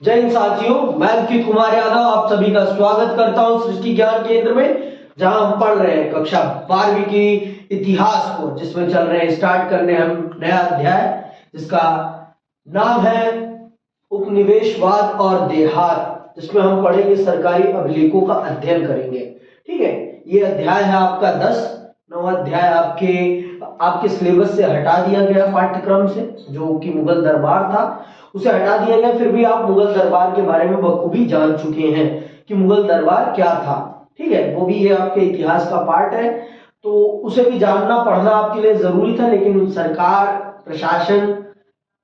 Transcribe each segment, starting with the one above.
जय हिंद साथियों, मैं अंकित कुमार यादव आप सभी का स्वागत करता हूं सृष्टि ज्ञान केंद्र में, जहां हम पढ़ रहे हैं कक्षा 12वीं की इतिहास को, जिसमें चल रहे हैं स्टार्ट करने हम नया अध्याय जिसका नाम है उपनिवेशवाद और देहात, जिसमें हम पढ़ेंगे सरकारी अभिलेखों का अध्ययन करेंगे। ठीक है, ये अध्याय है आपका 10। नवा अध्याय आपके सिलेबस से हटा दिया गया, पाठ्यक्रम से, जो कि मुगल दरबार था उसे हटा दिया गया। फिर भी आप मुगल दरबार के बारे में बखूबी जान चुके हैं कि मुगल दरबार क्या था। ठीक है, वो भी ये आपके इतिहास का पार्ट है, तो उसे भी जानना पढ़ना आपके लिए जरूरी था। लेकिन सरकार प्रशासन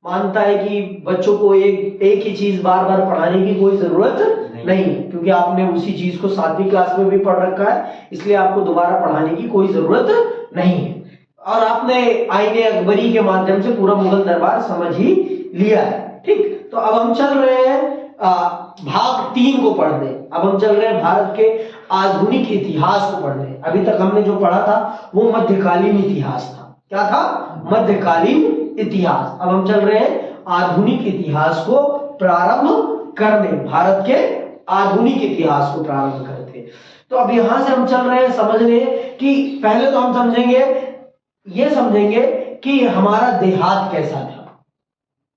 मानता है कि बच्चों को एक ही चीज बार बार पढ़ाने की कोई जरूरत नहीं, क्योंकि आपने उसी चीज को 7वीं क्लास में भी पढ़ रखा है, इसलिए आपको दोबारा पढ़ाने की कोई जरूरत नहीं है। और आपने आईने अकबरी के माध्यम से पूरा मुगल दरबार समझ ही लिया है। ठीक, तो अब हम चल रहे हैं भाग 3 को पढ़ने। अब हम चल रहे हैं भारत के आधुनिक इतिहास को पढ़ने। अभी तक हमने जो पढ़ा था वो मध्यकालीन इतिहास था। क्या था? मध्यकालीन इतिहास। अब हम चल रहे हैं आधुनिक इतिहास को प्रारंभ करने, भारत के आधुनिक इतिहास को प्रारंभ करते। तो अब यहां से हम चल रहे हैं समझने कि पहले तो हम समझेंगे कि हमारा देहात कैसा था,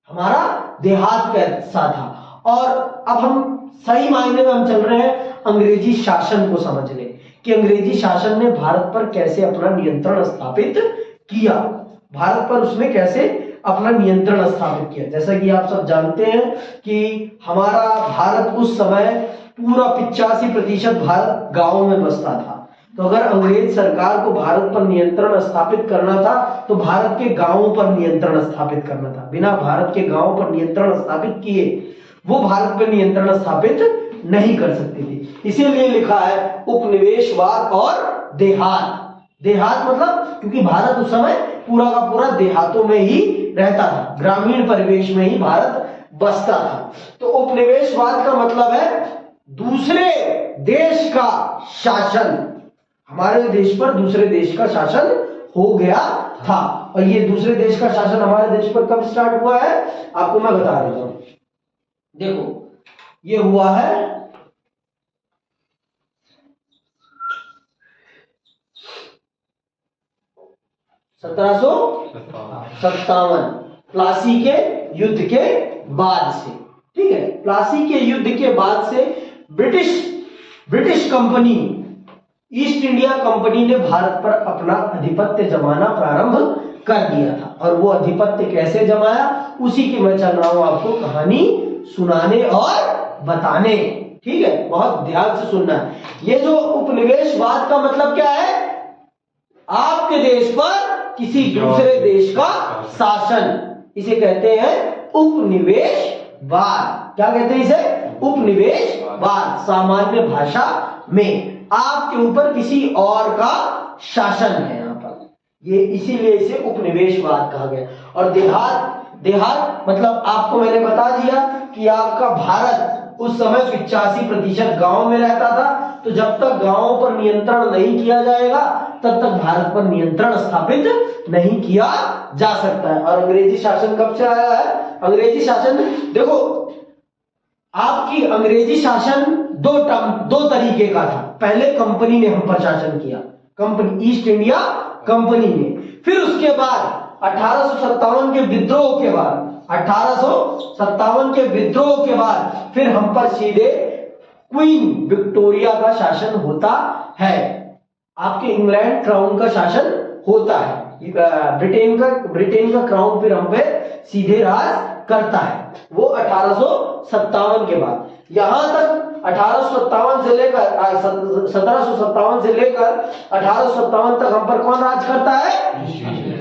हमारा देहात कैसा था। और अब हम सही मायने में हम चल रहे हैं अंग्रेजी शासन को समझने कि अंग्रेजी शासन ने भारत पर कैसे अपना नियंत्रण स्थापित किया, भारत पर उसने कैसे अपना नियंत्रण स्थापित किया। जैसा कि आप सब जानते हैं कि हमारा भारत उस समय पूरा 85% भारत गांवों में बसता था। तो अगर अंग्रेज सरकार को भारत पर नियंत्रण स्थापित करना था तो भारत के गांवों पर नियंत्रण स्थापित करना था। बिना भारत के गांवों पर नियंत्रण स्थापित किए वो भारत पर नियंत्रण स्थापित नहीं कर सकते थे। इसीलिए लिखा है उपनिवेशवाद और देहात। देहात मतलब क्योंकि भारत उस समय पूरा का पूरा देहातों में ही रहता था, ग्रामीण परिवेश में ही भारत बसता था। तो उपनिवेशवाद का मतलब है दूसरे देश का शासन, हमारे देश पर दूसरे देश का शासन हो गया था। और ये दूसरे देश का शासन हमारे देश पर कब स्टार्ट हुआ है आपको मैं बता देता हूं। देखो, ये हुआ है 1757 प्लासी के युद्ध के बाद से। ठीक है, प्लासी के युद्ध के बाद से British company, east India company ने भारत पर अपना अधिपत्य जमाना प्रारंभ कर दिया था। और वो अधिपत्य कैसे जमाया उसी की मैं चल रहा हूं आपको कहानी सुनाने और बताने। ठीक है, बहुत ध्यान से सुनना है। ये जो उपनिवेशवाद का मतलब क्या है? आपके देश पर किसी दूसरे देश का शासन, इसे कहते हैं उपनिवेशवाद। क्या कहते हैं इसे? उपनिवेशवाद। सामान्य भाषा में आपके ऊपर किसी और का शासन है यहाँ पर, ये इसीलिए इसे उपनिवेशवाद कहा गया। और देहात मतलब आपको मैंने बता दिया कि आपका भारत उस समय 85% गांव में रहता था। तो जब तक गांवों पर नियंत्रण नहीं किया जाएगा तब तक भारत पर नियंत्रण स्थापित नहीं किया जा सकता है। और अंग्रेजी शासन कब से आया है? अंग्रेजी शासन, देखो आपकी अंग्रेजी शासन दो तरीके का था। पहले कंपनी ने हम पर शासन किया, कंपनी, ईस्ट इंडिया कंपनी ने। फिर उसके बाद 1857 के विद्रोह के बाद, 1857 के विद्रोह के बाद फिर हम पर सीधे क्वीन विक्टोरिया का शासन होता है। आपके इंग्लैंड क्राउन का शासन होता है, ब्रिटेन का क्राउन फिर हम पे सीधे राज करता है, वो 1857 के बाद। यहां तक 1857 से लेकर 1757 से लेकर 1857 तक हम पर कौन राज करता है?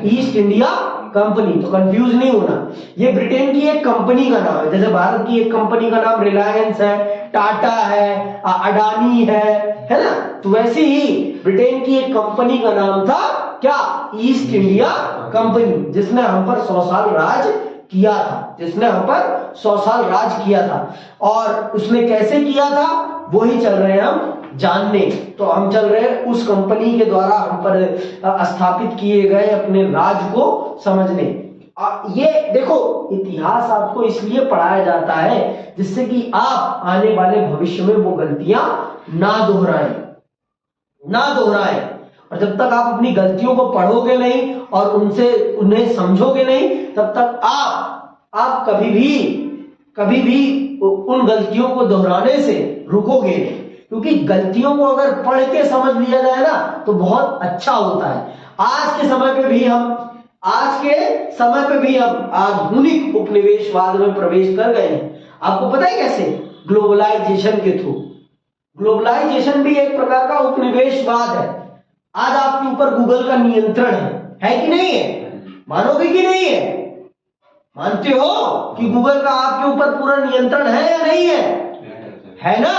East India company. तो कंफ्यूज नहीं होना, ये ब्रिटेन की एक कंपनी का नाम है। जैसे भारत की एक कंपनी का नाम रिलायंस है, टाटा है, अडानी है ना? तो वैसे ही ब्रिटेन की एक कंपनी का नाम था क्या? ईस्ट इंडिया कंपनी, जिसने हम पर 100 साल राज किया था, जिसने हम पर 100 साल राज किया था। और उसने कैसे किया था वही चल रहे हैं हम जानने। तो हम चल रहे हैं उस कंपनी के द्वारा हम पर स्थापित किए गए अपने राज को समझने। ये देखो, इतिहास आपको इसलिए पढ़ाया जाता है जिससे कि आप आने वाले भविष्य में वो गलतियां ना दोहराएं। और जब तक आप अपनी गलतियों को पढ़ोगे नहीं और उन्हें समझोगे नहीं, तब तक आप कभी भी उन गलतियों को दोहराने से रुकोगे नहीं। क्योंकि गलतियों को अगर पढ़ के समझ लिया जाए ना तो बहुत अच्छा होता है। आज के समय पे भी हम आधुनिक उपनिवेशवाद में प्रवेश कर गए हैं। आपको पता है कैसे? ग्लोबलाइजेशन के थ्रू। ग्लोबलाइजेशन भी एक प्रकार का उपनिवेशवाद है। आज आपके ऊपर गूगल का नियंत्रण है कि नहीं है? मानोगे कि नहीं है? मानते हो कि गूगल का आपके ऊपर पूरा नियंत्रण है या नहीं है? है ना?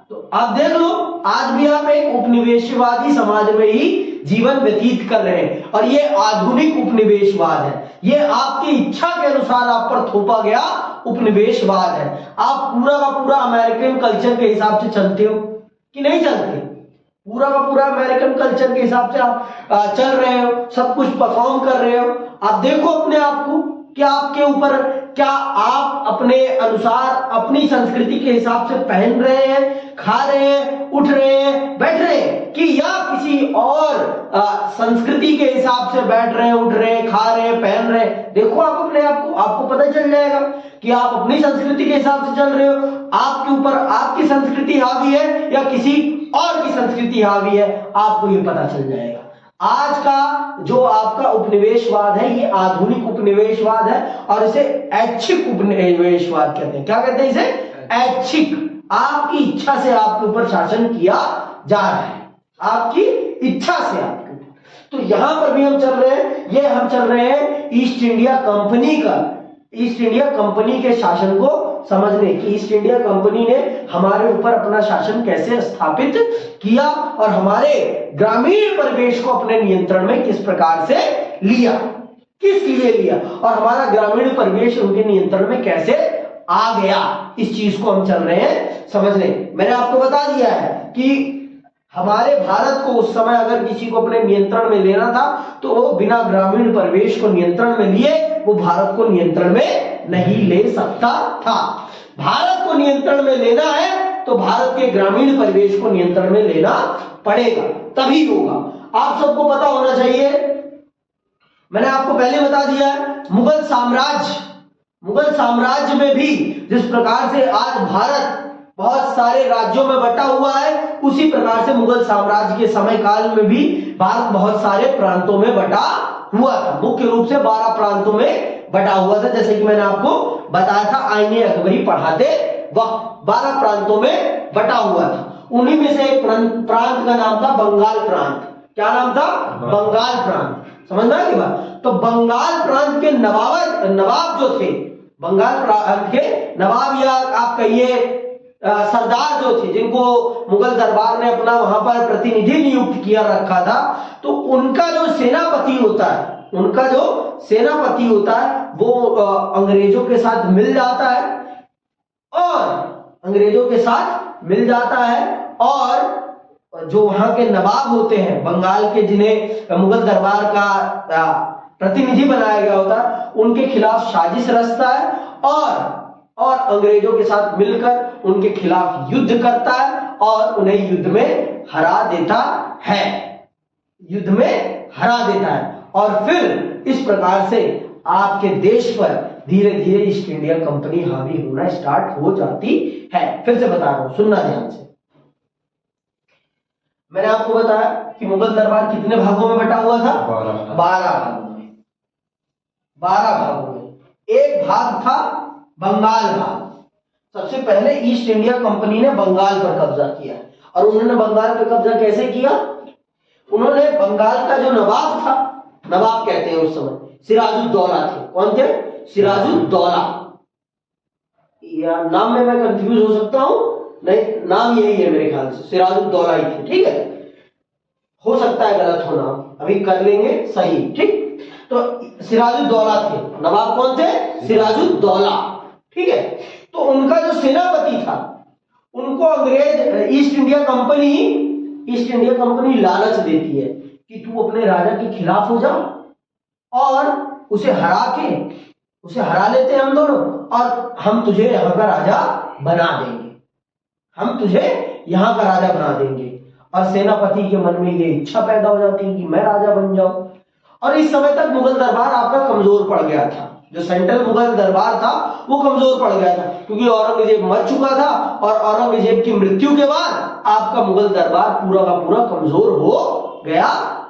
तो आप देख लो, आज भी आप एक उपनिवेशवादी समाज में ही जीवन व्यतीत कर रहे हैं और ये आधुनिक उपनिवेशवाद है। ये आपकी इच्छा के अनुसार आप पर थोपा गया उपनिवेशवाद है। आप पूरा का पूरा अमेरिकन कल्चर के हिसाब से चलते हो कि नहीं चलते? पूरा का पूरा अमेरिकन कल्चर के हिसाब से आप चल रहे हो, सब कुछ परफॉर्म कर रहे हो। आप देखो अपने आप को, क्या आप अपने अनुसार अपनी संस्कृति के हिसाब से पहन रहे हैं, खा रहे हैं, उठ रहे हैं, बैठ रहे हैं, कि या किसी और संस्कृति के हिसाब से बैठ रहे हैं, उठ रहे हैं, खा रहे हैं, पहन रहे हैं? देखो आप अपने आप को, आपको पता चल जाएगा कि आप अपनी संस्कृति के हिसाब से चल रहे हो, आपके ऊपर आपकी संस्कृति हावी है या किसी और की संस्कृति हावी है, आपको ये पता चल जाएगा। आज का जो आपका उपनिवेशवाद है ये आधुनिक उपनिवेशवाद है और इसे ऐच्छिक उपनिवेशवाद कहते हैं। क्या कहते हैं इसे? ऐच्छिक। आपकी इच्छा से आपके ऊपर शासन किया जा रहा है, आपकी इच्छा से आपके ऊपर। तो यहां पर भी हम चल रहे हैं ईस्ट इंडिया कंपनी के शासन को समझने की। ईस्ट इंडिया कंपनी ने हमारे ऊपर अपना शासन कैसे स्थापित किया और हमारे ग्रामीण परिवेश को अपने नियंत्रण में किस प्रकार से लिया, किस लिए लिया और हमारा ग्रामीण परिवेश उनके नियंत्रण में कैसे आ गया। इस चीज को हम चल रहे हैं समझने। मैंने आपको बता दिया है कि हमारे भारत को उस समय अगर किसी को अपने नियंत्रण में लेना था तो वो बिना ग्रामीण परिवेश को नियंत्रण में लिए वो भारत को नियंत्रण में नहीं ले सकता था। भारत को नियंत्रण में लेना है तो भारत के ग्रामीण परिवेश को नियंत्रण में लेना पड़ेगा, तभी होगा। आप सबको पता होना चाहिए, मैंने आपको पहले बता दिया है, मुगल साम्राज्य में भी जिस प्रकार से आज भारत बहुत सारे राज्यों में बटा हुआ है, उसी प्रकार से मुगल साम्राज्य के समय काल में भी भारत बहुत सारे प्रांतों में बटा हुआ था। मुख्य रूप से 12 प्रांतों में बटा हुआ था। जैसे कि मैंने आपको बताया था आईने अकबरी पढ़ाते वक्त 12 प्रांतों में बटा हुआ था। उन्हीं में से एक प्रांत का नाम था बंगाल प्रांत। क्या नाम था? बंगाल प्रांत। समझ में आई बात? तो बंगाल प्रांत के नवाब जो थे, बंगाल प्रांत के नवाब या आप कहिए सरदार जो थे, जिनको मुगल दरबार ने अपना वहां पर प्रतिनिधि नियुक्त किया रखा था, तो उनका जो सेनापति होता है वो अंग्रेजों के साथ मिल जाता है और जो वहां के नवाब होते हैं बंगाल के, जिन्हें मुगल दरबार का प्रतिनिधि बनाया गया होता है, उनके खिलाफ साजिश रचता है और अंग्रेजों के साथ मिलकर उनके खिलाफ युद्ध करता है और उन्हें युद्ध में हरा देता है और फिर इस प्रकार से आपके देश पर धीरे धीरे ईस्ट इंडिया कंपनी हावी होना स्टार्ट हो जाती है। फिर से बता रहा हूं, सुनना ध्यान से। मैंने आपको बताया कि मुगल दरबार कितने भागों में बटा हुआ था? 12 भागों में। एक भाग था बंगाल भाग। सबसे पहले ईस्ट इंडिया कंपनी ने बंगाल पर कब्जा किया और उन्होंने बंगाल पर कब्जा कैसे किया? उन्होंने बंगाल का जो नवाब था, नवाब कहते हैं उस समय, सिराजुद्दौला थे। कौन थे? सिराजुद्दौला। या नाम में मैं कंफ्यूज हो सकता हूं, नहीं नाम यही है मेरे ख्याल से, सिराजुद्दौला ही थे। ठीक है, हो सकता है गलत हो नाम, अभी कर लेंगे सही। ठीक, तो सिराजुद्दौला थे नवाब। कौन थे? सिराजुद्दौला। ठीक है, तो उनका जो सेनापति था उनको अंग्रेज ईस्ट इंडिया कंपनी लालच देती है कि तू अपने राजा के खिलाफ हो जा और उसे हरा लेते हैं हम दोनों, और हम तुझे यहाँ का राजा बना देंगे, हम तुझे यहाँ का राजा बना देंगे। और सेनापति के मन में ये इच्छा पैदा हो जाती है कि मैं राजा बन जाऊं। और इस समय तक मुगल दरबार आपका कमजोर पड़ गया था, जो सेंट्रल मुगल दरबार था वो कमजोर पड़ गया था, क्योंकि औरंगजेब मर चुका था, और औरंगजेब की मृत्यु के बाद आपका मुगल दरबार पूरा का पूरा कमजोर हो गया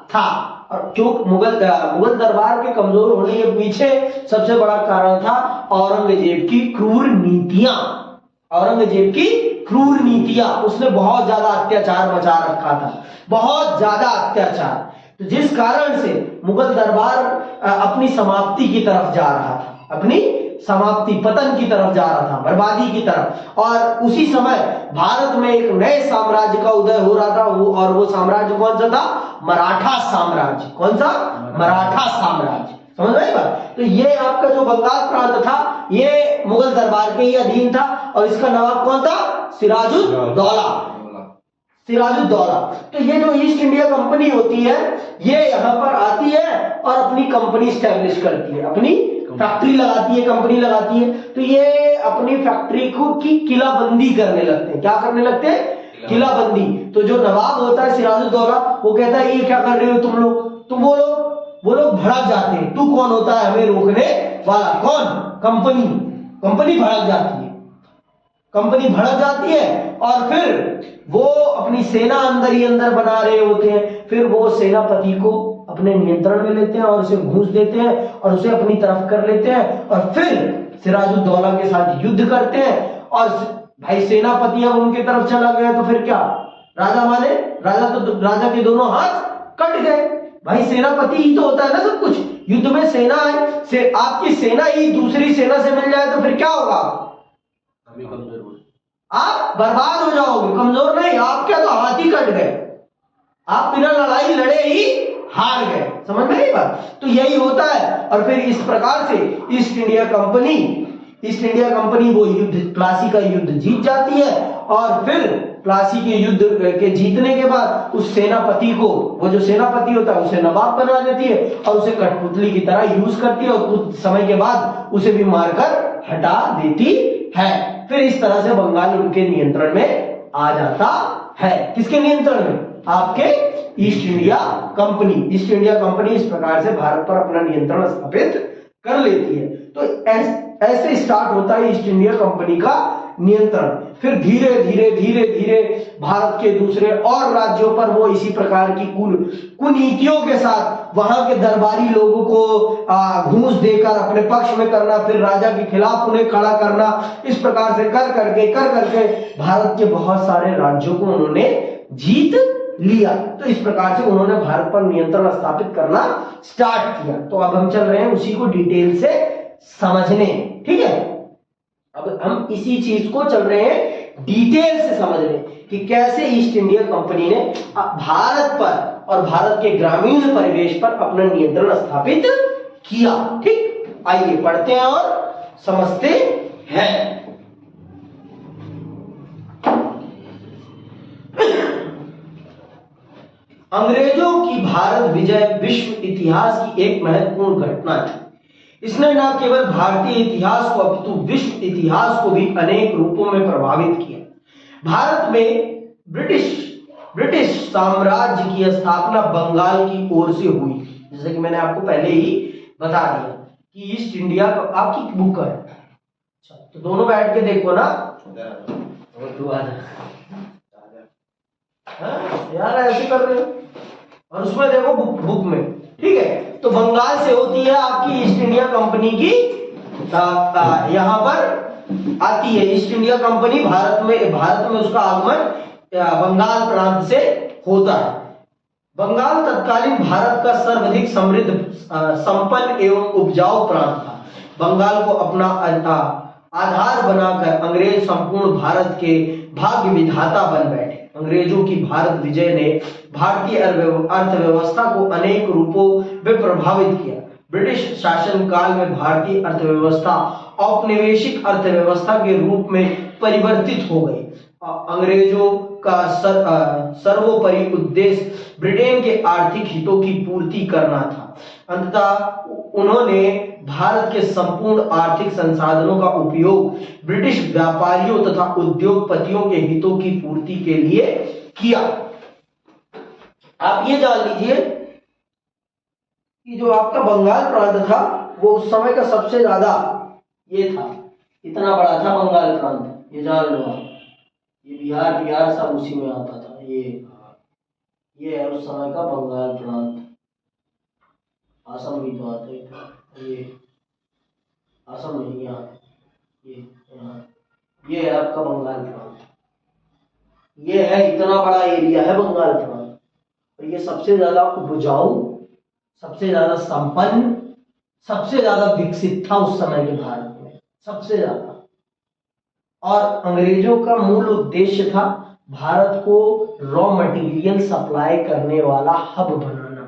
था। और क्यों मुगल दरबार के कमजोर होने के पीछे सबसे बड़ा कारण था औरंगजेब की क्रूर नीतियां। औरंगजेब की क्रूर नीतियां, उसने बहुत ज्यादा अत्याचार मचा रखा था, बहुत ज्यादा अत्याचार, तो जिस कारण से मुगल दरबार अपनी समाप्ति की तरफ जा रहा था, अपनी समाप्ति, पतन की तरफ जा रहा था, बर्बादी की तरफ। और उसी समय भारत में एक नए साम्राज्य का उदय हो रहा था, और वो साम्राज्य कौन सा था? मराठा साम्राज्य। कौन सा? मराठा साम्राज्य। समझ में आई बात? तो ये आपका जो बंगाल प्रांत था ये मुगल दरबार के ही अधीन था, और इसका नवाब कौन था? सिराजुद्दौला। सिराजुद्दौला। तो ये जो ईस्ट इंडिया कंपनी होती है ये यहाँ पर आती है और अपनी कंपनी स्टैब्लिश करती है, अपनी फैक्ट्री लगाती है, कंपनी लगाती है। तो ये अपनी फैक्ट्री को की किलाबंदी करने लगते हैं। क्या करने लगते हैं? किलाबंदी। तो जो नवाब होता है सिराजुद्दौला, वो कहता है ये क्या कर रहे हो तुम लोग? तो वो लोग भड़क जाते हैं। तू कौन होता है हमें रोकने वाला? कौन? कंपनी। कंपनी भड़क जाती है, कंपनी भड़क जाती है, और फिर वो अपनी सेना अंदर ही अंदर बना रहे होते हैं। फिर वो सेनापति को अपने नियंत्रण में लेते हैं और उसे घूस देते हैं और उसे अपनी तरफ कर लेते हैं, और फिर सिराजुद्दौला के साथ युद्ध करते हैं। और भाई सेनापति अब उनकी तरफ चला गया तो फिर क्या? राजा के दोनों हाथ कट गए। भाई सेनापति ही तो होता है ना सब कुछ। युद्ध में सेना है, आपकी सेना ही दूसरी सेना से मिल जाए तो फिर क्या होगा? आप बर्बाद हो जाओगे। कमजोर नहीं, आपके तो हाथ ही कट गए, आप बिना लड़ाई लड़े ही हार गए। समझ में आई बात? तो यही होता है। और फिर इस प्रकार से ईस्ट इंडिया कंपनी वो युद्ध, प्लासी का युद्ध जीत जाती है। और फिर प्लासी के युद्ध के जीतने के बाद उस सेनापति को, वो जो सेनापति होता है उसे नवाब बना देती है और उसे कठपुतली की तरह यूज करती है, और कुछ समय के बाद उसे भी मारकर हटा देती है। फिर इस तरह से बंगाल उनके नियंत्रण में आ जाता है। किसके नियंत्रण में? आपके east India company. East India company इस प्रकार से भारत पर अपना नियंत्रण स्थापित कर लेती है। तो ऐसे स्टार्ट होता है ईस्ट इंडिया कंपनी का नियंत्रण। फिर धीरे धीरे भारत के दूसरे और राज्यों पर वो इसी प्रकार की कुनीतियों के साथ वहां के दरबारी लोगों को घूस देकर अपने पक्ष में करना, फिर राजा के खिलाफ उन्हें खड़ा करना, इस प्रकार से कर करके भारत के बहुत सारे राज्यों को उन्होंने जीत लिया। तो इस प्रकार से उन्होंने भारत पर नियंत्रण स्थापित करना स्टार्ट किया। तो अब हम चल रहे हैं उसी को डिटेल से समझने। ठीक है, अब हम इसी चीज को चल रहे हैं डिटेल से समझने कि कैसे ईस्ट इंडिया कंपनी ने भारत पर और भारत के ग्रामीण परिवेश पर अपना नियंत्रण स्थापित किया। ठीक, आइए पढ़ते हैं और समझते हैं। अंग्रेजों की भारत विजय विश्व इतिहास की एक महत्वपूर्ण घटना है। इसने न केवल भारतीय इतिहास को अपितु विश्व इतिहास को भी अनेक रूपों में प्रभावित किया। भारत में ब्रिटिश साम्राज्य की स्थापना बंगाल की ओर से हुई, जैसे कि मैंने आपको पहले ही बता दिया कि ईस्ट इंडिया आपकी बुक है। अच्छा, तो दोनों बैठ के देखो ना यार, ऐसे कर रहे हो, और उसमें देखो बुक में। ठीक है, तो बंगाल से होती है आपकी ईस्ट इंडिया कंपनी की, यहां पर आती है ईस्ट इंडिया कंपनी। भारत में उसका आगमन बंगाल प्रांत से होता है। बंगाल तत्कालीन भारत का सर्वाधिक समृद्ध, संपन्न एवं उपजाऊ प्रांत था। बंगाल को अपना आधार बनाकर अंग्रेज संपूर्ण भारत के भाग्य विधाता बन बैठे। अंग्रेजों की भारत विजय ने भारतीय अर्थव्यवस्था को अनेक रूपों में प्रभावित किया। ब्रिटिश शासन काल में भारतीय अर्थव्यवस्था औपनिवेशिक अर्थव्यवस्था के रूप में परिवर्तित हो गई। अंग्रेजों का सर्वोपरि उद्देश्य ब्रिटेन के आर्थिक हितों की पूर्ति करना था। अंततः उन्होंने भारत के संपूर्ण आर्थिक संसाधनों का उपयोग ब्रिटिश व्यापारियों तथा उद्योगपतियों के हितों की पूर्ति के लिए किया। आप ये जान लीजिए कि जो आपका बंगाल प्रांत था वो उस समय का सबसे ज्यादा ये था, इतना बड़ा था बंगाल प्रांत, ये जान लो आप। ये बिहार सब उसी में आता था। ये है उस समय का बंगाल प्रांत। असम भी तो आता है, ये असम नहीं, यहाँ ये है आपका बंगाल प्रांत। ये है, इतना बड़ा एरिया है बंगाल प्रांत, और ये सबसे ज्यादा उपजाऊ, सबसे ज्यादा संपन्न, सबसे ज्यादा विकसित था उस समय के भारत में, सबसे ज्यादा। और अंग्रेजों का मूल उद्देश्य था भारत को रॉ मटेरियल सप्लाई करने वाला हब बनाना।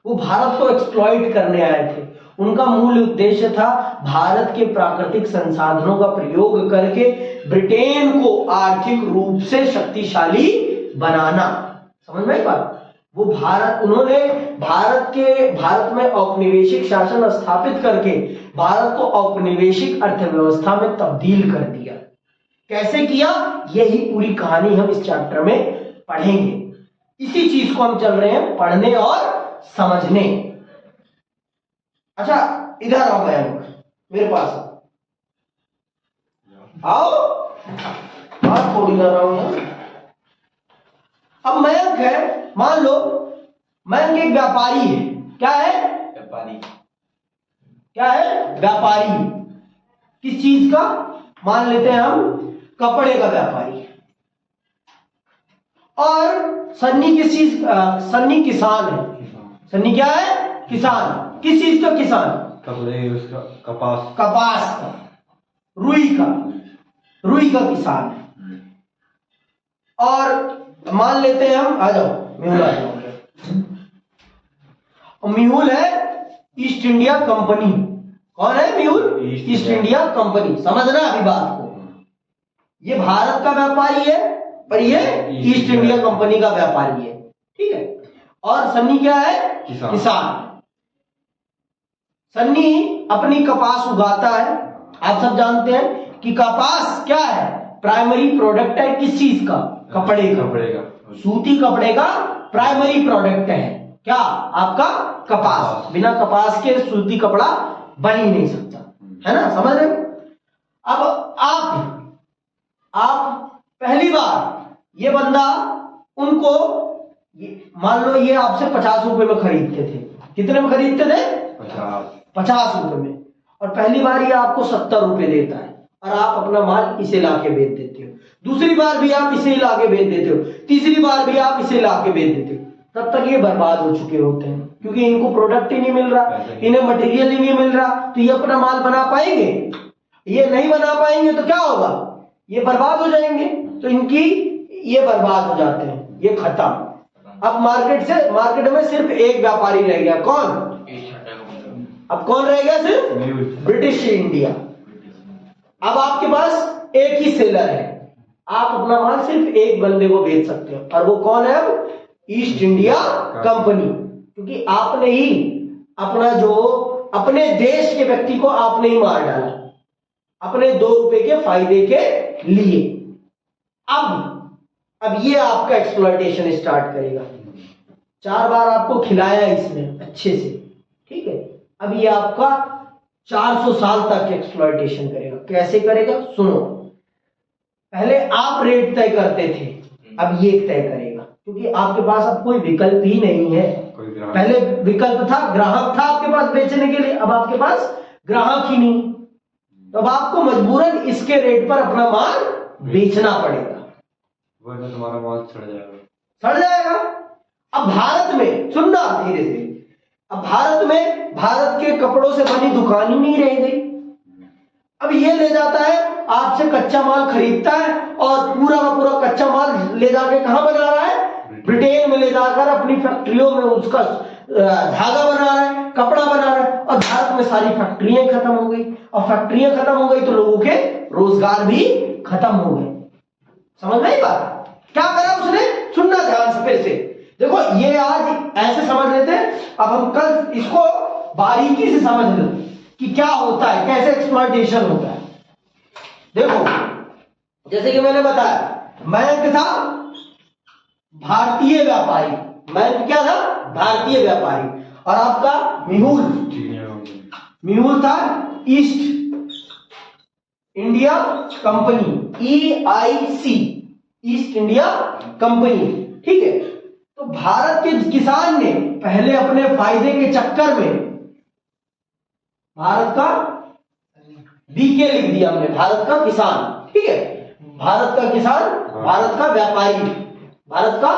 वो भारत को एक्सप्लॉइट करने आए थे। उनका मूल उद्देश्य था भारत के प्राकृतिक संसाधनों का प्रयोग करके ब्रिटेन को आर्थिक रूप से शक्तिशाली बनाना। समझ में बात? वो उन्होंने भारत में औपनिवेशिक शासन स्थापित करके भारत को औपनिवेशिक अर्थव्यवस्था में तब्दील कर दिया। कैसे किया, यही पूरी कहानी हम इस चैप्टर में पढ़ेंगे। इसी चीज को हम चल रहे हैं पढ़ने और समझने। अच्छा, इधर आओ मयंक, मेरे पास आओ। बात थोड़ी कर रहा हूं। अब मयंक है, मान लो मयंक एक व्यापारी है। क्या है? व्यापारी। क्या है? व्यापारी। किस चीज का? मान लेते हैं हम कपड़े का व्यापारी। और सन्नी किस चीज? सन्नी किसान है। सन्नी क्या है? किसान। किस चीज का किसान? कपड़े, उसका कपास। कपास का, रुई का किसान है। और मान लेते हैं हम, आ जाओ मेहुल, आ जाओ। मेहुल है ईस्ट इंडिया कंपनी। कौन है मेहुल? East India company. समझना अभी बात को। ये भारत का व्यापारी है पर ये ईस्ट इंडिया कंपनी का व्यापारी है, ठीक है। और सन्नी क्या है? किसान। सन्नी अपनी कपास उगाता है। आप सब जानते हैं कि कपास क्या है? प्राइमरी प्रोडक्ट है किस चीज का? कपड़े का। सूती कपड़े का प्राइमरी प्रोडक्ट है क्या? आपका कपास। बिना कपास के सूती कपड़ा बन ही नहीं सकता, है ना? समझ रहे हो? अब आप पहली बार ये बंदा उनको, मान लो ये आपसे 50 रुपए में खरीदते थे। कितने में खरीदते थे? 50 रुपए में। और पहली बार ये आपको 70 रुपए देता है और आप अपना माल इसे लाके बेच देते हो। दूसरी बार भी आप इसे लाके बेच देते हो। तीसरी बार भी आप इसे लाके बेच देते हो। तब तक ये बर्बाद हो चुके होते हैं, क्योंकि इनको प्रोडक्ट ही नहीं मिल रहा, इन्हें मटेरियल ही नहीं मिल रहा। तो ये अपना माल बना पाएंगे? ये नहीं बना पाएंगे तो क्या होगा? ये बर्बाद हो जाएंगे। तो इनकी ये बर्बाद हो जाते हैं, ये खत्म। अब मार्केट में सिर्फ एक व्यापारी रह गया। कौन? अब कौन रह गया? सिर्फ ब्रिटिश इंडिया। अब आपके पास एक ही सेलर है। आप अपना माल सिर्फ एक बंदे को बेच सकते हो, और वो कौन है? अब ईस्ट इंडिया कंपनी। क्योंकि आपने ही अपने देश के व्यक्ति को आपने ही मार डाला अपने 2 रुपए के फायदे के लिए। अब ये आपका एक्सप्लॉयटेशन स्टार्ट करेगा। 4 बार आपको खिलाया इसने अच्छे से, ठीक है। अब ये आपका 400 साल तक एक्सप्लॉयटेशन करेगा। कैसे करेगा? सुनो, पहले आप रेट तय करते थे, अब ये तय करेगा, क्योंकि आपके पास अब कोई विकल्प ही नहीं है। पहले विकल्प था, ग्राहक था आपके पास बेचने के लिए, अब आपके पास ग्राहक ही नहीं। तो अब आपको मजबूरन इसके रेट पर अपना माल बेचना पड़ेगा, वरना तुम्हारा माल सड़ जाएगा। अब भारत में, सुनना धीरे से, अब भारत के कपड़ों से बनी दुकान ही नहीं रह गई। अब ये ले जाता है, आपसे कच्चा माल खरीदता है और पूरा का पूरा कच्चा माल ले जाके कहां बना रहा है? ब्रिटेन में ले जाकर अपनी फैक्ट्रियों में उसका धागा बना रहा है, कपड़ा बना रहा है। और भारत में सारी फैक्ट्रियां खत्म हो गई, और फैक्ट्रियां खत्म हो गई तो लोगों के रोजगार भी खत्म हो गए। समझ में आई बात? क्या करा उसने, सुनना ध्यान से फिर से देखो, ये आज ऐसे समझ लेते हैं, अब हम कल इसको बारीकी से समझ लो कि क्या होता है, कैसे एक्सप्लॉयटेशन होता है। देखो जैसे कि मैंने बताया, बैंक था भारतीय व्यापारी, बैंक क्या था, भारतीय व्यापारी, और आपका मिहुल, मिहुल था east India company, EIC, east India company, ठीक है। तो भारत के किसान ने पहले अपने फायदे के चक्कर में भारत का BK लिख दिया हमने, भारत का किसान, ठीक है, भारत का किसान, भारत का व्यापारी, भारत का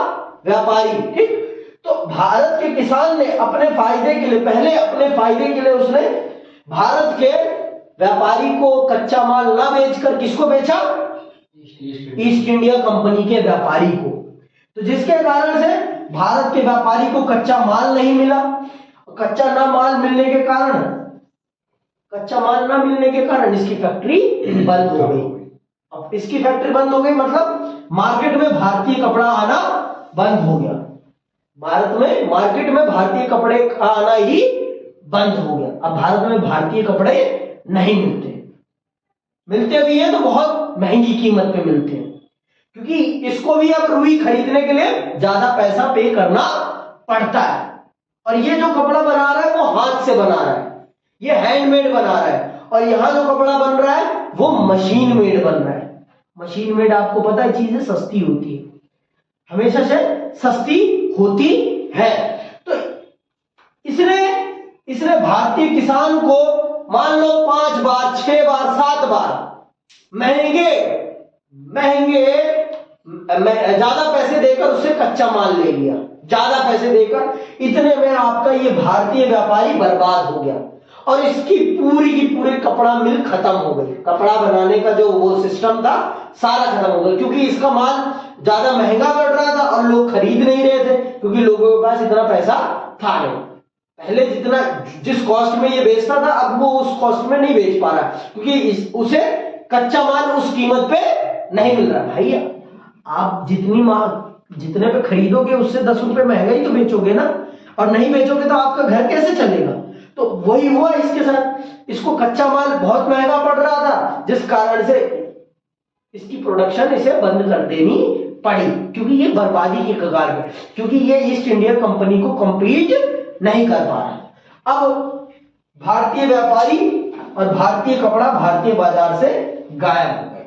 व्यापारी, ठीक। तो भारत के किसान ने अपने फायदे के लिए, पहले अपने फायदे के लिए उसने भारत के व्यापारी को कच्चा माल ना बेचकर किसको बेचा, ईस्ट इंडिया कंपनी के व्यापारी को। तो जिसके कारण से भारत के व्यापारी को कच्चा माल नहीं मिला, कच्चा ना माल मिलने के कारण, कच्चा माल ना मिलने के कारण इसकी फैक्ट्री बंद हो गई। अब इसकी फैक्ट्री बंद हो गई मतलब मार्केट में भारतीय कपड़ा आना बंद हो गया, भारत में मार्केट में भारतीय कपड़े का आना ही बंद हो गया। अब भारत में भारतीय कपड़े नहीं मिलते, मिलते भी हैं तो बहुत महंगी कीमत पे मिलते हैं, क्योंकि इसको भी अब रुई खरीदने के लिए ज्यादा पैसा पे करना पड़ता है। और ये जो कपड़ा बना रहा है वो हाथ से बना रहा है, ये हैंडमेड बना रहा है, और यहां जो कपड़ा बन रहा है वो मशीन मेड बन रहा है। मशीन मेड आपको पता है चीजें सस्ती होती है, हमेशा से सस्ती होती है। तो इसने भारतीय किसान को मान लो 5 बार 6 बार 7 बार महंगे ज्यादा पैसे देकर उससे कच्चा माल ले लिया, ज्यादा पैसे देकर। इतने में आपका ये भारतीय व्यापारी बर्बाद हो गया और इसकी पूरी की पूरी कपड़ा मिल खत्म हो गई, कपड़ा बनाने का जो वो सिस्टम था सारा खत्म हो गया, क्योंकि इसका माल ज्यादा महंगा पड़ रहा था और लोग खरीद नहीं रहे थे, क्योंकि लोगों के पास इतना पैसा था नहीं। पहले जितना जिस कॉस्ट में ये बेचता था अब वो उस कॉस्ट में नहीं बेच पा रहा, क्योंकि उसे कच्चा माल उस कीमत पे नहीं मिल रहा। भाई आप जितने पे खरीदोगे उससे 10 रुपए महंगा ही तो बेचोगे ना, और नहीं बेचोगे तो आपका घर कैसे चलेगा। तो वही हुआ इसके साथ, इसको कच्चा माल बहुत महंगा पड़ रहा था, जिस कारण से इसकी प्रोडक्शन इसे बंद कर देनी पड़ी, क्योंकि ये बर्बादी के कगार पे, क्योंकि ये ईस्ट इंडिया कंपनी को कंपीट नहीं कर पा रहा। अब भारतीय व्यापारी और भारतीय कपड़ा भारतीय बाजार से गायब हो गए,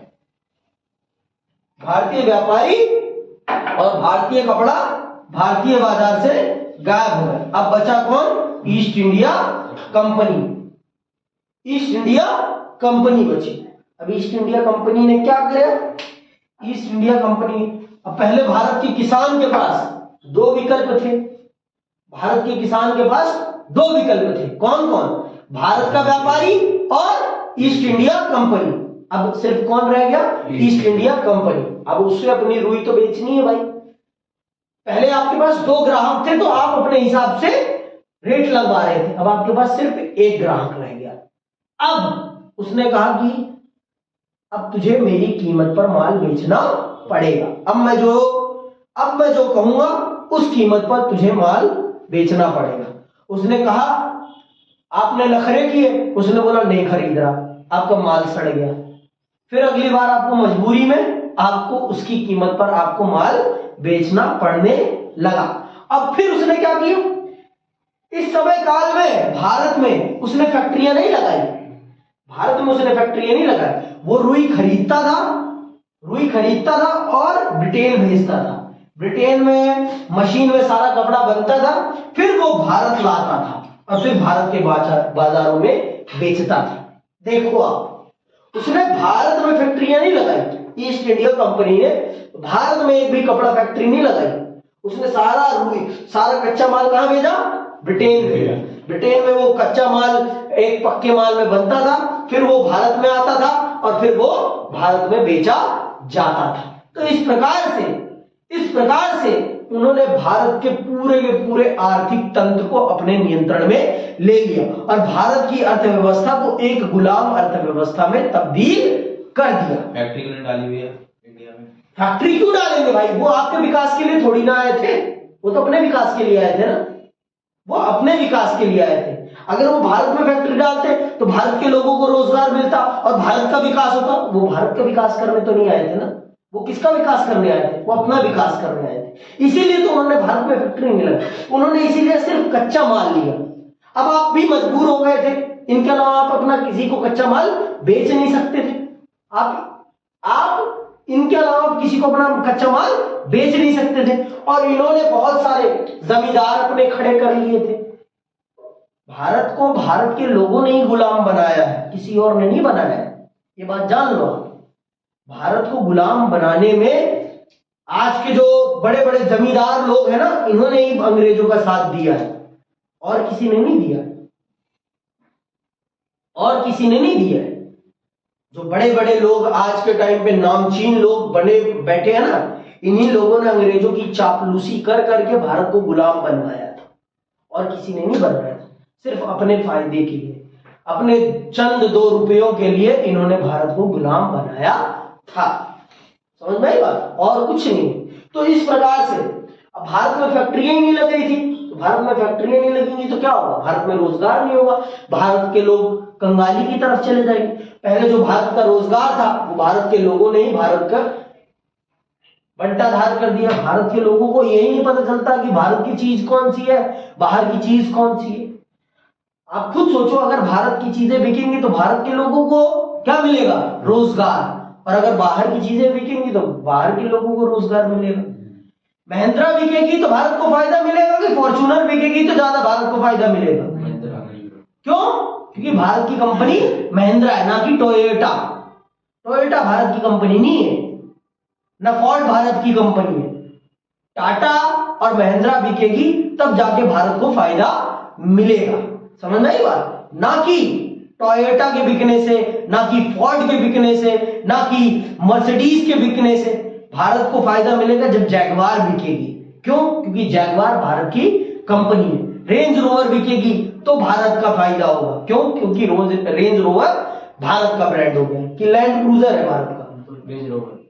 भारतीय व्यापारी और भारतीय कपड़ा भारतीय बाजार से गायब हो गए। अब बचा कौन, east India company, east India company बची। अब ईस्ट इंडिया कंपनी ने क्या किया, ईस्ट इंडिया कंपनी, अब पहले भारत के किसान के पास 2 विकल्प थे, भारत के किसान के पास 2 विकल्प थे, कौन कौन, भारत का व्यापारी और ईस्ट इंडिया कंपनी। अब सिर्फ कौन रह गया, ईस्ट इंडिया कंपनी। अब उससे अपनी रुई तो बेचनी है भाई, पहले आपके पास 2 ग्राहक थे तो आप अपने हिसाब से रेट लगवा रहे थे, अब आपके पास सिर्फ 1 ग्राहक रह गया। अब उसने कहा कि अब तुझे मेरी कीमत पर माल बेचना पड़ेगा, अब मैं जो कहूंगा उस कीमत पर तुझे माल बेचना पड़ेगा। उसने कहा आपने नखरे किए, उसने बोला नहीं खरीद रहा, आपका माल सड़ गया। फिर अगली बार आपको मजबूरी में आपको उसकी कीमत पर आपको माल बेचना पड़ने लगा। अब फिर उसने क्या किया, इस समय काल में भारत में उसने फैक्ट्रियां नहीं लगाई, भारत में उसने फैक्ट्रियां नहीं लगाई, वो रुई खरीदता था और ब्रिटेन भेजता था, ब्रिटेन में मशीन में सारा कपड़ा बनता था, फिर वो भारत लाता था और फिर भारत के बाजारों में बेचता था। देखो आप, उसने भारत में फैक्ट्रियां नहीं लगाई, ईस्ट इंडिया कंपनी ने भारत में एक भी कपड़ा फैक्ट्री नहीं लगाई, उसने सारा कच्चा माल कहां भेजा, ब्रिटेन भेजा। ब्रिटेन में वो कच्चा माल एक पक्के माल में बनता था, फिर वो भारत में आता था और फिर वो भारत में बेचा जाता था। तो इस प्रकार से उन्होंने भारत के पूरे आर्थिक तंत्र को अपने नियंत्रण में ले लिया और भारत की अर्थव्यवस्था को एक गुलाम अर्थव्यवस्था में तब्दील कर दिया। फैक्ट्री डाली हुई है इंडिया में। फैक्ट्री क्यों डालेंगे भाई? वो आपके विकास के लिए थोड़ी ना आए थे, वो तो अपने विकास के लिए आए थे ना, वो अपने विकास के लिए आए थे। अगर वो भारत में फैक्ट्री डालते तो भारत के लोगों को रोजगार मिलता और भारत का विकास होता। वो भारत का विकास करने तो नहीं आए थे ना, वो किसका विकास करने आए थे? वो अपना विकास करने आए थे। इसीलिए तो उन्होंने भारत में फैक्ट्री नहीं लगाई, उन्होंने इसीलिए सिर्फ कच्चा माल लिया। अब आप भी मजबूर हो गए थे, इनके अलावा आप अपना किसी को कच्चा माल बेच नहीं सकते थे। आप इनके अलावा किसी को अपना कच्चा माल बेच नहीं सकते थे, और इन्होंने बहुत सारे जमींदार अपने खड़े कर लिए थे। भारत को भारत के लोगों ने ही गुलाम बनाया है, किसी और ने नहीं बनाया है, ये बात जान लो। भारत को गुलाम बनाने में आज के जो बड़े बड़े जमींदार लोग हैं ना, इन्होंने ही अंग्रेजों का साथ दिया है, और किसी ने नहीं दिया, और किसी ने नहीं दिया है। जो बड़े बड़े लोग आज के टाइम पे नामचीन लोग बने बैठे हैं ना, इन्हीं लोगों ने अंग्रेजों की चापलूसी कर करके भारत को गुलाम बनवाया था, और किसी ने नहीं बनवाया था। सिर्फ अपने फायदे के लिए, अपने चंद 2 रुपयों के लिए इन्होंने भारत को गुलाम बनाया था। समझ में आई बात? और कुछ नहीं। तो इस प्रकार से अब भारत में फैक्ट्रियां ही नहीं लग रही थी, तो भारत में फैक्ट्रियां नहीं लगेंगी तो क्या होगा? भारत में रोजगार नहीं होगा, भारत के लोग कंगाली की तरफ चले जाएंगे। पहले जो भारत का रोजगार था वो भारत के लोगों ने ही भारत का बंटाधार कर दिया। भारत के लोगों को यही नहीं पता चलता कि भारत की चीज कौन सी है, बाहर की चीज कौन सी है। आप खुद सोचो, अगर भारत की चीजें बिकेंगी तो भारत के लोगों को क्या मिलेगा? रोजगार। और अगर बाहर की चीजें बिकेंगी तो बाहर के लोगों को रोजगार मिलेगा। महिंद्रा बिकेगी तो भारत को फायदा मिलेगा कि फॉर्च्यूनर बिकेगी तो ज्यादा भारत को फायदा मिलेगा? क्यों? क्योंकि भारत की कंपनी महिंद्रा है, ना कि टोयोटा। टोयोटा भारत की कंपनी नहीं है, ना फोर्ड भारत की कंपनी है। टाटा और महिंद्रा बिकेगी तब जाके भारत को फायदा मिलेगा। समझ में आई बात? ना कि टोयोटा के बिकने से, ना कि फोर्ड के बिकने से, ना कि मर्सिडीज के बिकने से भारत को फायदा मिलेगा जब जैगवार बिकेगी। क्यों? क्योंकि जैगवार भारत की कंपनी है। रेंज रोवर बिकेगी तो भारत का फायदा होगा। क्यों? क्योंकि रेंज रोवर भारत का ब्रांड हो गया। कि लैंड क्रूजर है भारत का,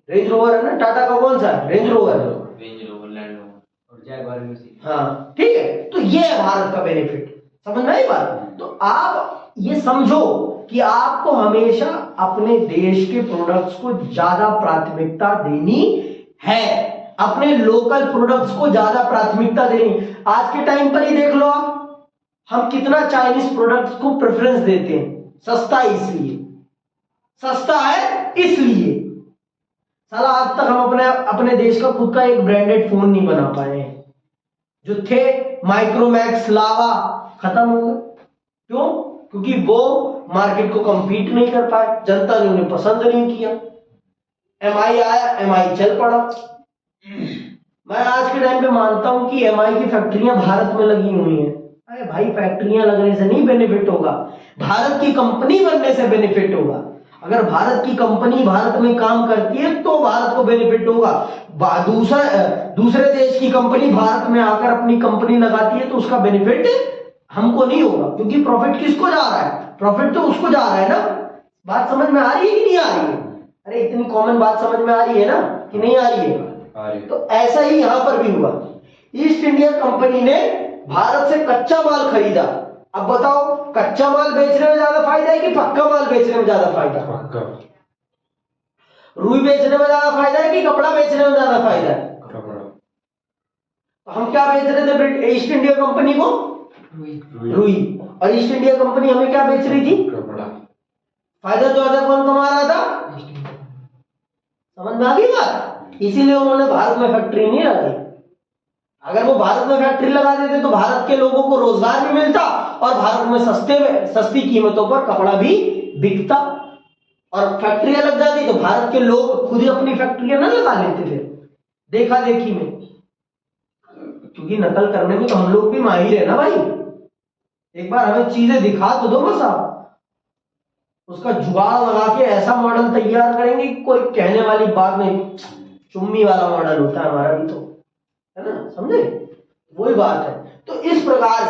रेंज रोवर है ना, टाटा का कौन सा है? Range rover, range rover, land rover और जैगवार में से। हाँ ठीक है। तो ये है भारत का बेनिफिट। समझ में आई बात? तो आप ये समझो कि आपको हमेशा अपने देश के प्रोडक्ट्स को ज्यादा प्राथमिकता देनी है, अपने लोकल प्रोडक्ट्स को ज्यादा प्राथमिकता देनी। आज के टाइम पर ही देख लो आप, हम कितना चाइनीज प्रोडक्ट्स को प्रेफरेंस देते हैं। सस्ता इसलिए, सस्ता है इसलिए। साला आज तक हम अपने देश का खुद का एक ब्रांडेड फोन नहीं बना पाए हैं। जो थे माइक्रोमैक्स, लावा, खत्म हो गए। क्यों? क्योंकि वो मार्केट को कंपीट नहीं कर पाए, जनता ने उन्हें पसंद नहीं किया। एमआई आया, एमआई चल पड़ा। मैं आज के टाइम पे मानता हूं कि एमआई की फैक्ट्रियां भारत में लगी हुई हैं। अरे भाई, फैक्ट्रियां लगने से नहीं बेनिफिट होगा, भारत की कंपनी बनने से बेनिफिट होगा। अगर भारत की कंपनी भारत में काम करती है तो भारत को बेनिफिट होगा। दूसरे देश की कंपनी भारत में आकर अपनी कंपनी लगाती है तो उसका बेनिफिट हमको नहीं होगा, क्योंकि प्रॉफिट किसको जा रहा है? प्रॉफिट तो उसको जा रहा है ना। बात समझ में आ रही है कि नहीं आ रही है? अरे इतनी कॉमन बात समझ में आ रही है ना कि नहीं आ रही है? तो ऐसा ही यहां पर भी हुआ। ईस्ट इंडिया कंपनी ने भारत से कच्चा माल खरीदा। अब बताओ, कच्चा माल बेचने में ज्यादा फायदा है कि पक्का माल बेचने में ज्यादा फायदा? पक्का। रुई बेचने में ज्यादा फायदा है कि कपड़ा बेचने में ज्यादा फायदा है? कपड़ा। तो हम क्या बेच रहे थे ईस्ट इंडिया कंपनी को? रुई। और ईस्ट इंडिया कंपनी हमें क्या बेच रही थी? कपड़ा। फायदा ज्यादा कौन कमा रहा था? समझ में आ गई बात? इसीलिए उन्होंने भारत में फैक्ट्री नहीं लगाई। अगर वो भारत में फैक्ट्री लगा देते तो भारत के लोगों को रोजगार भी मिलता और भारत में सस्ती कीमतों पर कपड़ा भी बिकता। और फैक्ट्रियां लग जाती तो भारत के लोग खुद ही अपनी फैक्ट्रियां ना लगा लेते थे देखा देखी में, क्योंकि नकल करने में तो हम लोग भी माहिर है ना भाई। एक बार हमें चीजें दिखा तो दो बस, आप उसका जुगाड़ लगा के ऐसा मॉडल तैयार करेंगे कि कोई कहने वाली बात नहीं। चुम्मी वाला मॉडल होता है हमारा भी, तो है ना, समझे? वही बात है। तो इस प्रकार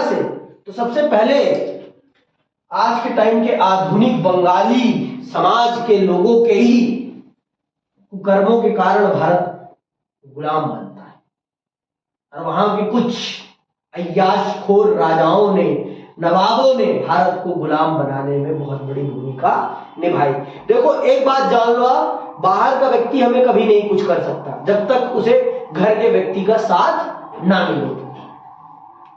से तो सबसे पहले आज के टाइम के आधुनिक बंगाली समाज के लोगों के ही कुकर्मों के कारण भारत गुलाम बनता है, और वहां के कुछ अय्याशखोर राजाओं ने, नवाबों ने भारत को गुलाम बनाने में बहुत बड़ी भूमिका निभाई। देखो एक बात जान लो आप, बाहर का व्यक्ति हमें कभी नहीं कुछ कर सकता जब तक उसे घर के व्यक्ति का साथ ना मिले।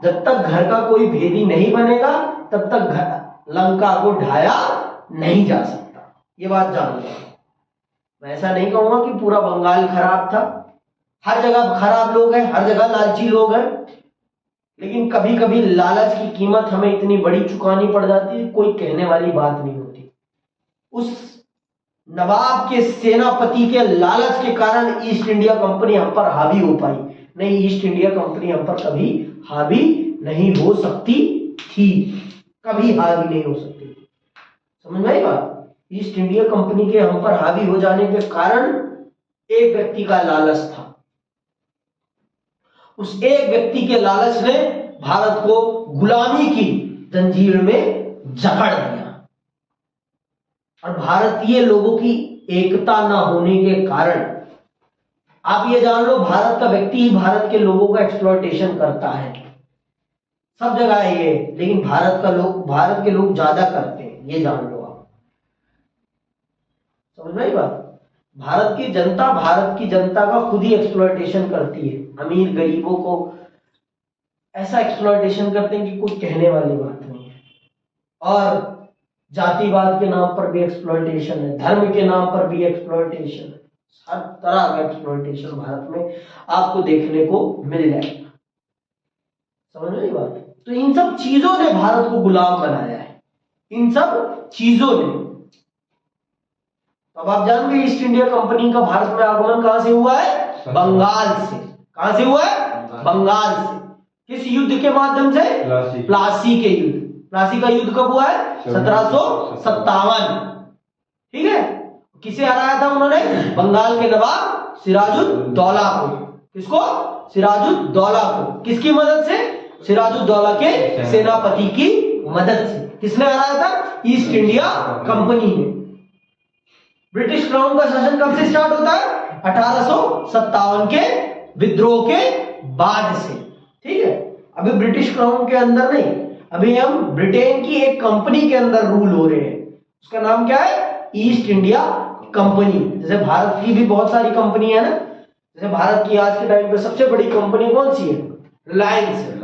जब तक घर का कोई भेदी नहीं बनेगा तब तक लंका को ढाया नहीं जा सकता, ये बात जान लो। मैं ऐसा नहीं कहूंगा कि पूरा बंगाल खराब था, हर जगह खराब लोग हैं, हर जगह लालची लोग हैं, लेकिन कभी कभी लालच की कीमत हमें इतनी बड़ी चुकानी पड़ जाती है, कोई कहने वाली बात नहीं होती। उस नवाब के सेनापति के लालच के कारण ईस्ट इंडिया कंपनी हम पर हावी हो पाई, नहीं ईस्ट इंडिया कंपनी हम पर कभी हावी नहीं हो सकती थी, कभी हावी नहीं हो सकती थी। समझ में आई बात? ईस्ट इंडिया कंपनी के हम पर हावी हो जाने के कारण एक व्यक्ति का लालच था, उस एक व्यक्ति के लालच ने भारत को गुलामी की जंजीर में जकड़ दिया, और भारतीय लोगों की एकता न होने के कारण, आप ये जान लो, भारत का व्यक्ति ही भारत के लोगों का एक्सप्लॉयटेशन करता है। सब जगह है ये, लेकिन भारत के लोग ज्यादा करते हैं, ये जान लो आप। समझ में आई बात? भारत की जनता का खुद ही एक्सप्लॉयटेशन करती है। अमीर गरीबों को ऐसा एक्सप्लॉयटेशन करते हैं कि कोई कहने वाली बात नहीं है। और जातिवाद के नाम पर भी एक्सप्लॉयटेशन है, धर्म के नाम पर भी एक्सप्लॉयटेशन है, हर तरह का एक्सप्लॉयटेशन भारत में आपको देखने को मिल जाएगा। समझ में आई बात? तो इन सब चीजों ने भारत को गुलाम बनाया है, इन सब चीजों ने। अब आप जान गए ईस्ट इंडिया कंपनी का भारत में आगमन कहां से हुआ है? बंगाल से। कहां से हुआ है? बंगाल से। किस युद्ध के माध्यम से? प्लासी के युद्ध। प्लासी का युद्ध कब हुआ है? 1757। ठीक है। किसे हराया था उन्होंने? बंगाल के नवाब सिराजुद्दौला को। किसको? सिराजुद्दौला को। किसकी मदद से? सिराजुद्दौला के सेनापति की मदद से। किसने हराया था? ईस्ट इंडिया कंपनी ने। ब्रिटिश क्राउन का शासन कब से स्टार्ट होता है? 1857 के विद्रोह के बाद से। ठीक है। अभी ब्रिटिश क्राउन के अंदर नहीं, अभी हम ब्रिटेन की एक कंपनी के अंदर रूल हो रहे हैं। उसका नाम क्या है? East India company. जैसे भारत की भी बहुत सारी कंपनी है ना, जैसे भारत की आज के टाइम पे सबसे बड़ी कंपनी कौन सी है? रिलायंस है।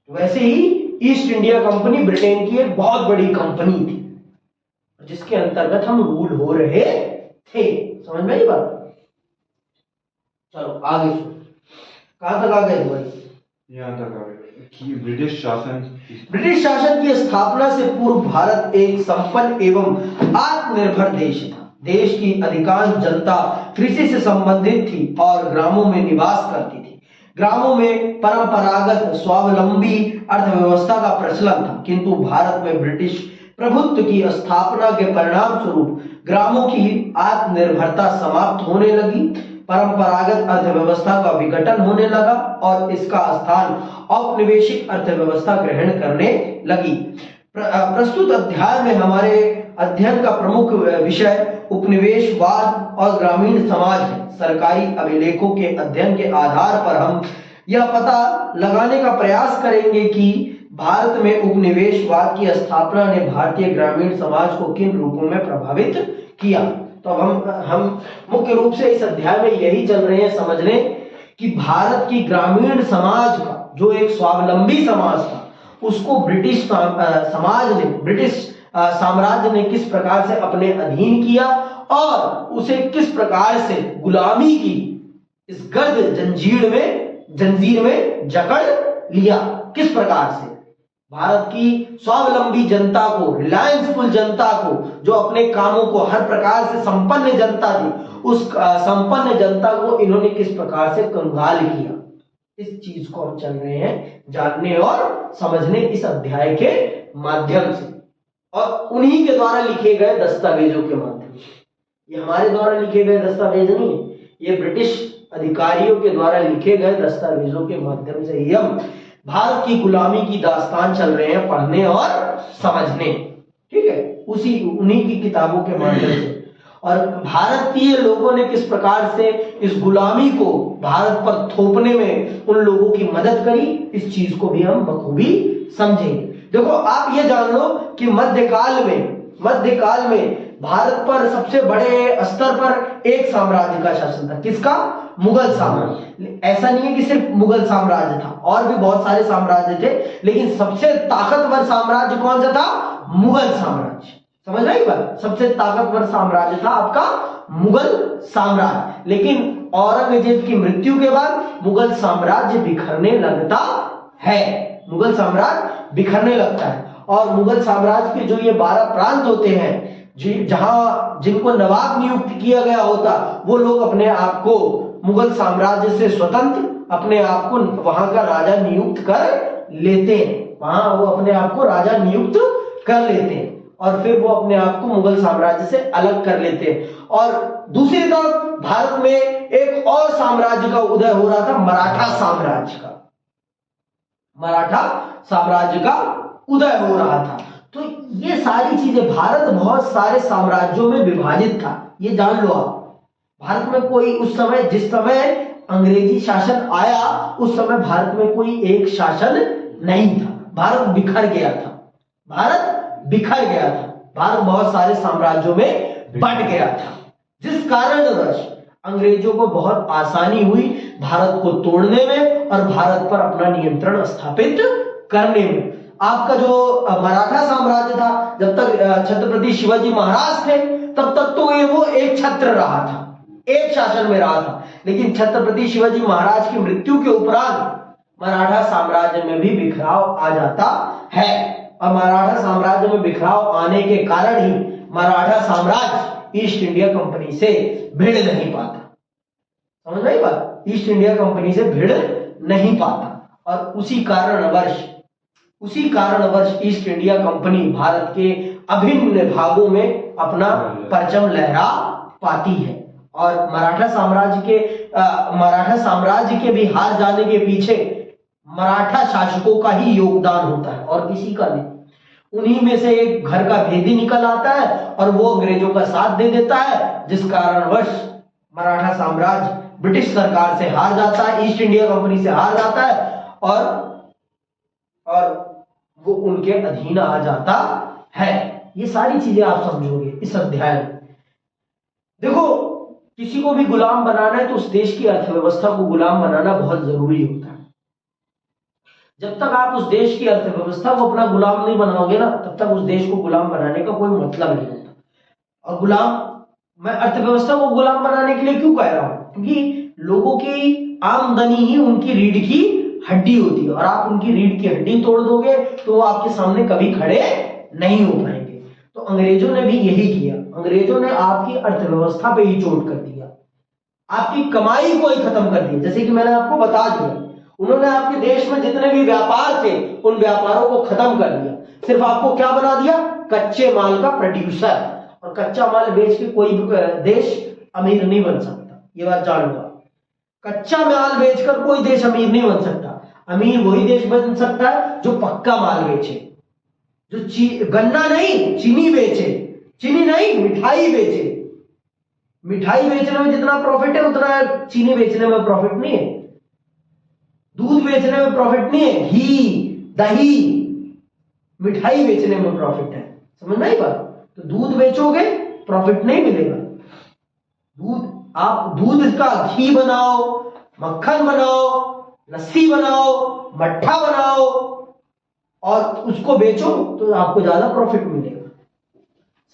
वैसे ही ईस्ट इंडिया कंपनी ब्रिटेन की एक बहुत बड़ी कंपनी थी, जिसके अंतर्गत हम रूल हो रहे थे। समझ में आई बात? चलो आगे सुनो, कहां तक आ गए भाई? यहाँ तक आ गए कि ब्रिटिश शासन की स्थापना से पूर्व भारत एक संपन्न एवं आत्मनिर्भर देश था। देश की अधिकांश जनता कृषि से संबंधित थी और ग्रामों में निवास करती थी। ग्रामों में परंपरागत स्वावलंबी अर्थव्यवस्था का प्रचलन था, किंतु भारत में ब्रिटिश प्रभुत्व की स्थापना के परिणाम स्वरूप ग्रामों की आत्मनिर्भरता समाप्त होने लगी, परंपरागत अर्थव्यवस्था का विघटन होने लगा और इसका स्थान औपनिवेशिक अर्थव्यवस्था ग्रहण करने लगी। प्रस्तुत अध्याय में हमारे अध्ययन का प्रमुख विषय उपनिवेशवाद और ग्रामीण समाज है। सरकारी अभिलेखों के अध्ययन के आधार पर हम यह पता लगाने का प्रयास करेंगे कि भारत में उपनिवेशवाद की स्थापना ने भारतीय ग्रामीण समाज को किन रूपों में प्रभावित किया। तो अब हम मुख्य रूप से इस अध्याय में यही चल रहे हैं समझने कि भारत की ग्रामीण समाज का जो एक स्वावलंबी समाज था, उसको ब्रिटिश समाज ने, ब्रिटिश साम्राज्य ने किस प्रकार से अपने अधीन किया और उसे किस प्रकार से गुलामी की इस गर्द जंजीर में जकड़ लिया। किस प्रकार से भारत की स्वावलंबी जनता को, रिलायंसफुल जनता को, जो अपने कामों को हर प्रकार से संपन्न जनता थी, उस संपन्न जनता को इन्होंने किस प्रकार से कंगाल किया। इस चीज को हम चल रहे हैं जानने और समझने इस अध्याय के माध्यम से, और उन्हीं के द्वारा लिखे गए दस्तावेजों के माध्यम से। ये हमारे द्वारा लिखे गए दस्तावेज नहीं है, ये ब्रिटिश अधिकारियों के द्वारा लिखे गए दस्तावेजों के माध्यम से ही हम भारत की गुलामी की दास्तान चल रहे हैं पढ़ने और समझने। ठीक है, उन्हीं की किताबों के माध्यम से। और भारतीय लोगों ने किस प्रकार से इस गुलामी को भारत पर थोपने में उन लोगों की मदद करी, इस चीज को भी हम बखूबी समझेंगे। देखो आप ये जान लो कि मध्यकाल में भारत पर सबसे बड़े स्तर पर एक साम्राज्य का शासन था। किसका? मुगल साम्राज्य। ऐसा नहीं है कि सिर्फ मुगल साम्राज्य था, और भी बहुत सारे साम्राज्य थे, लेकिन सबसे ताकतवर साम्राज्य कौन सा था? मुगल साम्राज्य। समझ रही बात? सबसे ताकतवर साम्राज्य था आपका मुगल साम्राज्य। लेकिन औरंगजेब की मृत्यु के बाद मुगल साम्राज्य बिखरने लगता है। मुगल साम्राज्य बिखरने लगता है, और मुगल साम्राज्य के जो ये 12 प्रांत होते हैं, जहां जिनको नवाब नियुक्त किया गया होता, वो लोग अपने आप को मुगल साम्राज्य से स्वतंत्र अपने आप को वहां का राजा नियुक्त कर लेते हैं। वहां वो अपने आप को राजा नियुक्त कर लेते हैं, और फिर वो अपने आप को मुगल साम्राज्य से अलग कर लेते हैं। और दूसरी तरफ भारत में एक और साम्राज्य का उदय हो रहा था, मराठा साम्राज्य का। मराठा साम्राज्य का उदय हो रहा था। तो ये सारी चीजें, भारत बहुत सारे साम्राज्यों में विभाजित था, ये जान लो आप। भारत में कोई उस समय, जिस समय अंग्रेजी शासन आया, उस समय भारत में कोई एक शासन नहीं था। भारत बिखर गया था। भारत बहुत सारे साम्राज्यों में बंट गया था, जिस कारणवश अंग्रेजों को बहुत आसानी हुई भारत को तोड़ने में और भारत पर अपना नियंत्रण स्थापित करने में। आपका जो मराठा साम्राज्य था, जब तक छत्रपति शिवाजी महाराज थे, तब तक तो वो एक छत्र रहा था, एक शासन में रहा था। लेकिन छत्रपति शिवाजी महाराज की मृत्यु के उपरांत मराठा साम्राज्य में भी बिखराव आ जाता है, और मराठा साम्राज्य में बिखराव आने के कारण ही मराठा साम्राज्य ईस्ट इंडिया कंपनी से भिड़ नहीं पाता। समझ रही बात? ईस्ट इंडिया कंपनी से भिड़ नहीं पाता, और उसी कारणवश ईस्ट इंडिया कंपनी भारत के अभिन्न भागों में अपना परचम लहरा पाती है। और मराठा साम्राज्य के भी हार जाने के पीछे मराठा शासकों का ही योगदान होता है, और किसी का नहीं। उन्हीं में से एक घर का भेदी निकल आता है और वो अंग्रेजों का साथ दे देता है, जिस कारणवश मराठा साम्राज्य ब्रिटिश सरकार से हार जाता है, ईस्ट इंडिया कंपनी से हार जाता है, और वो उनके अधीन आ जाता है। ये सारी चीजें आप समझोगे इस अध्याय में। देखो, किसी को भी गुलाम बनाना है तो उस देश की अर्थव्यवस्था को गुलाम बनाना बहुत जरूरी होता है। जब तक आप उस देश की अर्थव्यवस्था को अपना गुलाम नहीं बनाओगे ना, तब तक उस देश को गुलाम बनाने का कोई मतलब नहीं होता। और मैं अर्थव्यवस्था को गुलाम बनाने के लिए क्यों कह रहा हूं? क्योंकि लोगों की आमदनी ही उनकी रीढ़ की हड्डी होती है, और आप उनकी रीढ़ की हड्डी तोड़ दोगे तो वो आपके सामने कभी खड़े नहीं हो पाएंगे। तो अंग्रेजों ने भी यही किया। अंग्रेजों ने आपकी अर्थव्यवस्था पे ही चोट कर दिया, आपकी कमाई को ही खत्म कर दिया। जैसे कि मैंने आपको बता दिया, उन्होंने आपके देश में जितने भी व्यापार थे, उन व्यापारों को खत्म कर दिया। सिर्फ आपको क्या बना दिया? कच्चे माल का प्रोड्यूसर। और कच्चा माल बेच के कोई देश अमीर नहीं बन सकता, ये बात जान लो। कच्चा माल बेचकर कोई देश अमीर नहीं बन सकता। अमीर वही देश बन सकता है जो पक्का माल बेचे, जो गन्ना नहीं चीनी बेचे, चीनी नहीं मिठाई बेचे। मिठाई बेचने में जितना प्रॉफिट है उतना चीनी बेचने में प्रॉफिट नहीं है। दूध बेचने में प्रॉफिट नहीं है, घी दही मिठाई बेचने में प्रॉफिट है। समझ में आई बात? तो दूध बेचोगे प्रॉफिट नहीं मिलेगा। आप दूध का घी बनाओ, मक्खन बनाओ, लस्सी बनाओ, मट्ठा बनाओ और उसको बेचो तो आपको ज्यादा प्रॉफिट मिलेगा।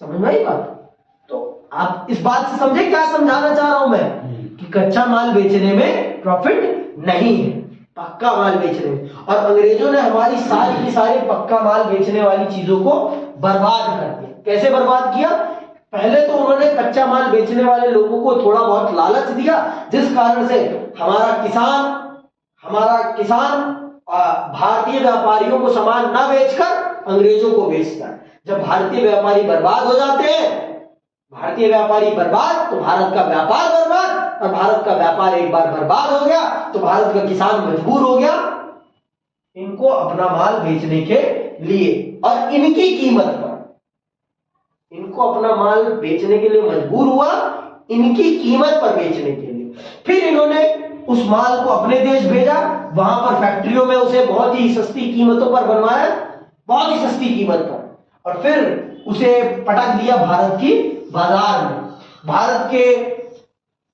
समझ में आई बात? तो आप इस बात से समझे क्या समझाना चाह रहा हूं मैं, कि कच्चा माल बेचने में प्रॉफिट नहीं है, पक्का माल बेचने में। और अंग्रेजों ने हमारी सारी की सारी पक्का माल बेचने वाली चीजों को बर्बाद कर दिया। कैसे बर्बाद किया? पहले तो उन्होंने कच्चा माल बेचने वाले लोगों को थोड़ा बहुत लालच दिया, जिस कारण से हमारा किसान भारतीय व्यापारियों को सामान ना बेचकर अंग्रेजों को बेचता है। जब भारतीय व्यापारी बर्बाद हो जाते हैं, भारतीय व्यापारी बर्बाद तो भारत का व्यापार बर्बाद, और भारत का व्यापार एक बार बर्बाद हो गया तो भारत का किसान मजबूर हो गया इनको अपना माल बेचने के लिए, और इनकी कीमत पर। इनको अपना माल बेचने के लिए मजबूर हुआ, इनकी कीमत पर बेचने के लिए। फिर इन्होंने उस माल को अपने देश भेजा, वहां पर फैक्ट्रियों में उसे बहुत ही सस्ती कीमतों पर बनवाया, बहुत ही सस्ती कीमत पर, और फिर उसे पटक दिया भारत की बाजार में।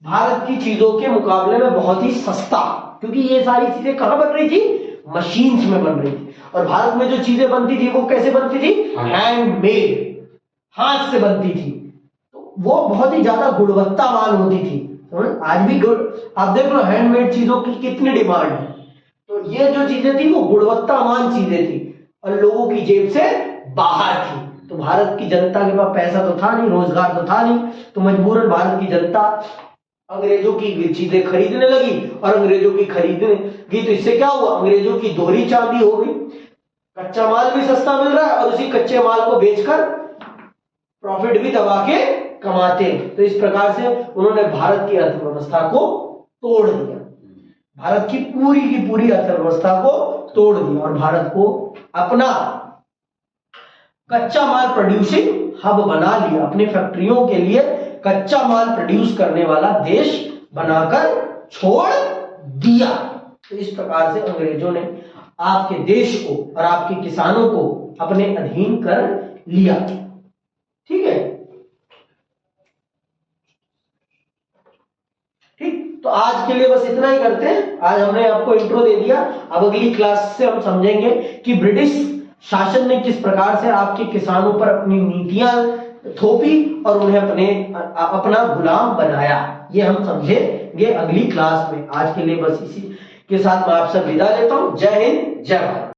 भारत की चीजों के मुकाबले में बहुत ही सस्ता, क्योंकि ये सारी चीजें कहां बन रही थी? मशीन्स में बन रही थी। और भारत में जो चीजें बनती थी वो कैसे बनती थी? हैंडमेड, हाथ से बनती थी। तो वो बहुत ही ज्यादा गुणवत्तावान होती थी। आज भी आप देख लो हैंडमेड चीजों की कितनी डिमांड है। तो ये जो चीजें थी वो गुणवत्तावान चीजें थी और लोगों की जेब से बाहर थी। तो भारत की जनता के पास पैसा तो था नहीं, रोजगार तो था नहीं, तो मजबूरन भारत की जनता अंग्रेजों की चीजें खरीदने लगी, और अंग्रेजों की खरीदने की तो इससे क्या हुआ? अंग्रेजों की दोहरी चांदी हो गई। कच्चा माल भी सस्ता मिल रहा है और उसी कच्चे माल को बेचकर प्रॉफिट भी दबा के कमाते हैं। तो इस प्रकार से उन्होंने भारत की अर्थव्यवस्था को तोड़ दिया, भारत की पूरी अर्थव्यवस्था को तोड़ दिया और भारत को अपना कच्चा माल प्रोड्यूसिंग हब बना लिया, अपनी फैक्ट्रियों के लिए कच्चा माल प्रोड्यूस करने वाला देश बनाकर छोड़ दिया। तो इस प्रकार से अंग्रेजों ने आपके देश को और आपके किसानों को अपने अधीन कर लिया। ठीक है, ठीक। तो आज के लिए बस इतना ही करते हैं। आज हमने आपको इंट्रो दे दिया। अब अगली क्लास से हम समझेंगे कि ब्रिटिश शासन ने किस प्रकार से आपके किसानों पर अपनी नीतियां थोपी और उन्हें अपना गुलाम बनाया। ये हम समझेंगे अगली क्लास में। आज के लिए बस इसी के साथ मैं आपसे विदा लेता हूं। जय हिंद, जय भारत।